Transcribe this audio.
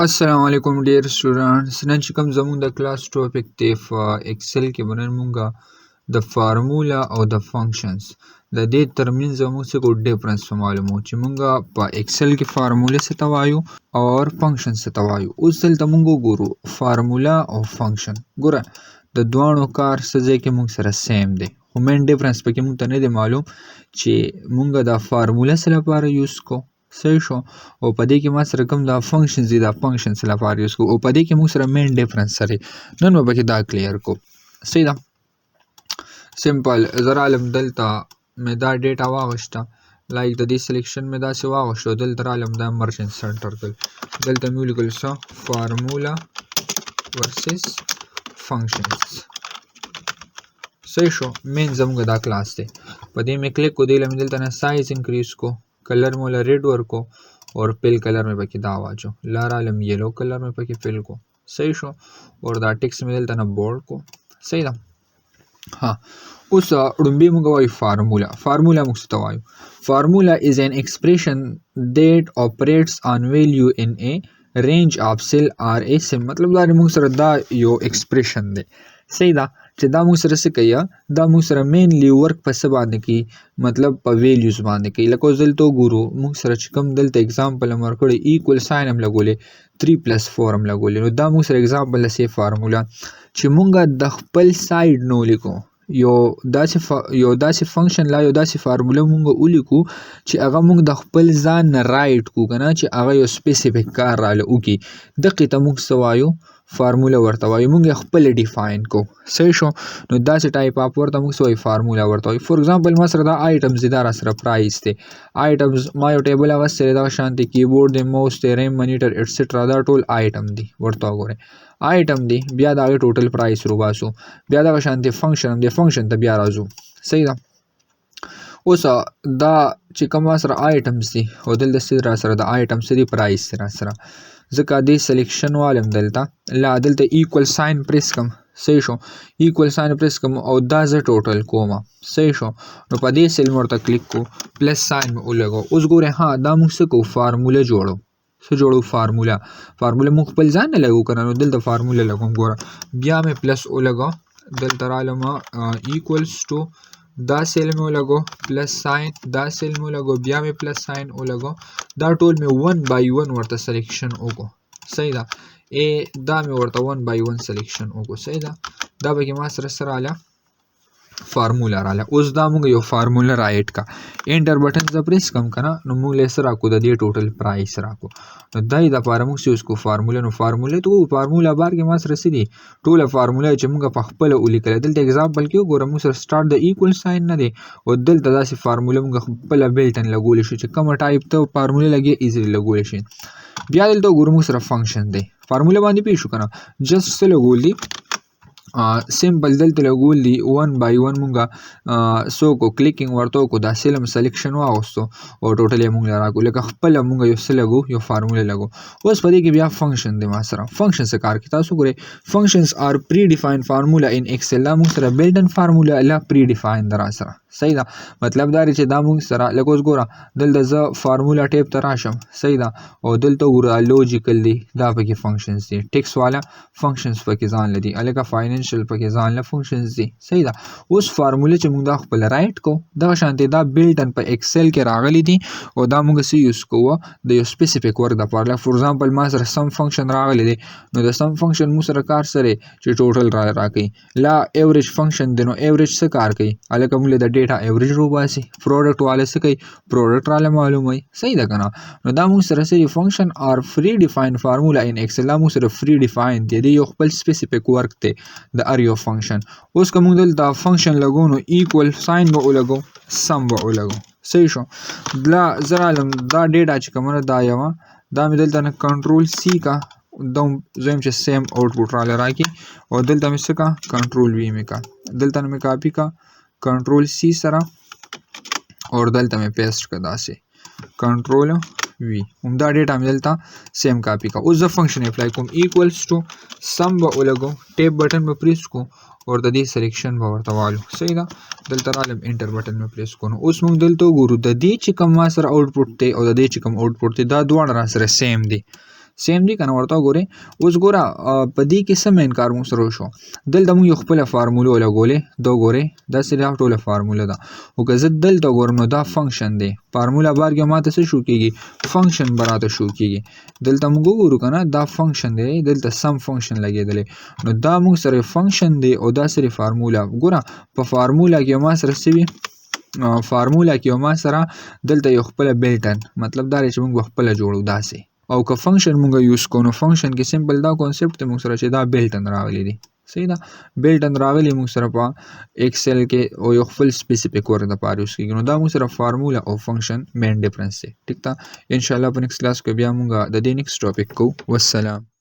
Assalamualaikum dear students. نن چې کوم زموږ د کلاس ټاپک دی په ایکسل کې به نن مونږه د فارمولا او د فنکشنز د دې ترمنځ زموږ څه کو ډیفرنس په معلومو چې مونږه په ایکسل کې فارمولا څه ته وایو او فنکشن څه ته وایو. اوس دلته مونږ وګورو فارمولا او فنکشن. ګوره د دوانو کار څه ځای کې مونږ سره سیم دی، خو مین ډیفرنس پکې مونږ ته نه دی معلوم چې مونږه دا فارمولا څه لپاره یوز کو. صحیح شو. او په دې کې ما سره کوم دا فنکشنز دي، دا فنکشنز لپاره یوز کوو او په دې کې موږ سره مین ډیفرنس سره نن به پکې دا کلیر کو. صحیح ده. سمپل زه رالم دلته مې دا ډیټا واغشته، لایک د دې سلیکشن مې داسې واغشتو، دلته رالم دا مرجن سنټر کړل، دلته مې ولیکل څه فارمولا ورسس فنکشنز. صحیح شو. مین زموږ دا کلاس دی، په دې مې کلیک کو، دې له مې دلته نه سایز انکریز کو، कलर मोला रेड वर को और पिल कलर में पकी दावा जो लार आलम येलो कलर में पकी पिल को. सही शो. और दा टेक्स्ट में दलता ना बोर्ड को. सही था. हाँ उस रुम्बी मुगवाई फार्मूला. फार्मूला मुक्तवायु. Formula is an expression that operates on value in a range of cell or a sim. मतलब दा मुग सर दा यो expression दे. सही था. چې دا موږ سره څه کوي، دا موږ سره مینلی ورک په څه باندې کوي، مطلب په ویلیوز باندې کوي. لکه اوس دلته وګورو موږ سره چې کوم دلته اګزامپل هم ورکړی ایکول ساین هم لګولې 3+4 هم لګولې، نو دا موږ سره اګزامپل لسې فارمولا چې موږ د خپل ساید نو لیکو، یو داسې فنکشن لا یو داسې فارمولا موږ ولیکو چې هغه موږ د خپل ځان نه رایټ کو کنه، چې هغه یو سپیسیفیک کار راله وکي، دقې ته موږ څه وایو فارمولا ورته وایو، موږ خپل ډیفاین کو. صحیح شو. نو داسې ټایپ اپ ورته موږ سوې فارمولا ورته وایو. فور ایگزامپل ما سره دا آیټمز دي، دا را سره پرایس دی، آیټمز ما یو ټیبل اغوستی دا شانتي کیبورډ دی، ماوس دی، ریم مانیټر ایټسټرا، دا ټول آیټم دي، ورته وګورئ آیټم دی، بیا دا ټوټل پرایس روباسو، بیا دا شانتي فنکشن هم دی، فنکشن ته بیا راځو. صحیح ده. اوس دا چې کوم ما سره آیټمز دي او دلته څه را سره د آیټمز دی پرایس را سره، ځکه دې سلیکشن والم دلته لا دلته ایکول ساین پریس کم. صحیح شو. ایکول ساین پریس کم او دا زه ټوټل کوم. صحیح شو. نو په دې سیل ورته کلیک کو، پلس ساین مې ولګو. اوس ګوره ها دا موږ څه کوو فارمولا جوړو. څه جوړو فارمولا موږ خپل ځان نه لګو کنه، نو دلته فارمولا لګوم. ګوره بیا مې پلس ولګو، دلته رالم ایکوالز ټو دا سیل مې ولګو پلس ساین، دا سیل مې ولګو، بیا مې پلس ساین ولګو، دا ټول مې 1 by 1 ورته سلیکشن وکړو. صحیح ده. دا مې ورته 1 by 1 سلیکشن وکړو. صحیح ده. دا به کې ما سره رااله فارمولا رااله. اوس دا موږ یو فارمولا رایټ کا، انټر بٹن ز پریس کم کنه، نو موږ له سره کو د دې ټوټل پرایس راکو. نو دای د لپاره موږ یوز کو فارمولا. نو فارمولا ته فارمولا بار کې ما سره سدي ټول فارمولا چې موږ په خپل ولیکل. دلته اگزامپل کې وګورم موږ سره سٹارټ د ایکوال ساين نه دی او دلته داسې فارمولا موږ خپل بیلټن لګول شو چې کوم ټایپ ته فارمولا لګي ایزیلی لګول شي. بیا دلته وګورم موږ سره فنکشن دی، فارمولا باندې پی شو کنه، جست څه لګول دي سمپل دلته لګول دي 1 by 1 مونږه سو کو کلیکینګ ورته کو، دا سیلم سلیکشن واغستو او ټوټل یې مونږ راکو، لکه خپل مونږ یو څه لګو، یو فارمولا لګو. اوس په دې کې بیا فنکشن دی ما سره. فنکشن څه کار کوي تاسو ګورئ، فنکشنز آر پری ډیفاینډ فارمولا ان ایکسل. دا مونږ سره بیلټ ان فارمولا لا پری ډیفاینډ در سره. صحیح ده. مطلب دا چې دا مونږ سره لکه اوس ګوره دلته ز فارمولا ټیپ ته راشم. صحیح ده. او دلته ګوره لوجیکل دی، دا پکې فنکشنز دي، ټیکس والا فنکشنز پکې ځان لدی، الکه فاینانشل پکې ځان له فنکشنز دي. صحیح ده. اوس فارمولا چې موږ دا خپل رائټ کو، دا شانتي دا بیلټ ان په ایکسل کې راغلي دي او دا موږ سې یوز کوو د یو سپیسیفیک ورک د لپاره. فور ایگزامپل ما سره سم فنکشن راغلی دی، نو د سم فنکشن موږ سره کار سره چې ټوټل راکړي. لا ایوریج فنکشن دی، نو ایوریج څه کار کوي، الکه موږ د ډیټا ایوریج روباسي، پروډکټ والا څه کوي، پروډکټ راله معلوموي. صحیح ده کنه. نو دا موږ سره سې فنکشن اور فری ډیفاین فارمولا ان ایکسل، دا موږ سره فری ډیفاین دی، یو خپل سپیسیفیک ورک دی د ار یو فنکشن. اوس کوم دلته فنکشن لګو، نو ایکوال ساين به ولګو، سم به ولګو. صحیح شو. دا زرالم دا ډیټا چې کومه دا یو دا مې دلته نه کنټرول سی کا دوم زم چې سیم آوټپوټ را لراکی، او دلته مې څه کا کنټرول وی مې کا، دلته مې کاپی کا کنټرول سی سره، اور دلته مې پیسټ کا داسې کنټرول وی، همدا ډیټا مې دلته سیم کاپی کا. اوس زه فنکشن اپلای کوم، ایکوالز ټو سم به ولګو، ټیپ بٹن به پریس کو और د دې سلیکشن به ورته والو. صحیح ده. دلته رالم انټر بٹن مې پریس کو. نو اوس موږ دلته وګورو د دې چې کوم ما سره آوټپوټ دی او د دې چې کوم آوټپوټ دی دا دواړه را سره سیم دي. سیم دی کنه ورته ګوره اوس ګوره په دې کې څه مین کار موږ سره وشو دلته موږ یو خپله فارموله ولګولې دا ګورئ داسې دا ټوله فارموله ده خو که زه دلته ګورم نو دا فنکشن دی فارموله بار کې ماته څه شو کېږي فنکشن به راته شو کېږي دلته موږ وګورو که نه دا فنکشن دی دلته سم فنکشن لګېدلی نو دا موږ سره فنکشن دی او دا سره فارموله ګوره په فارموله کې ما سره څه وي فارموله کې ما سره دلته یو خپله بیلټن مطلب دا دی چې موږ به خپله جوړو داسې او که فنکشن موږ یوز کوو نو فنکشن کې سمپل دا کانسپټ دی موږ سره چې دا بیلټن راغلی دی صحیح ده بیلټن راغلی موږ سره په ایکسل کې او یو خپل سپیسیفیک ورک دپاره یوز کېږي نو دا موږ سره فارموله او فنکشن مین ډفرنس دی ټیک ده انشاءالله په نیکسټ کلاس کې بیا موږ د دې نیکسټ ټاپک کوو والسلام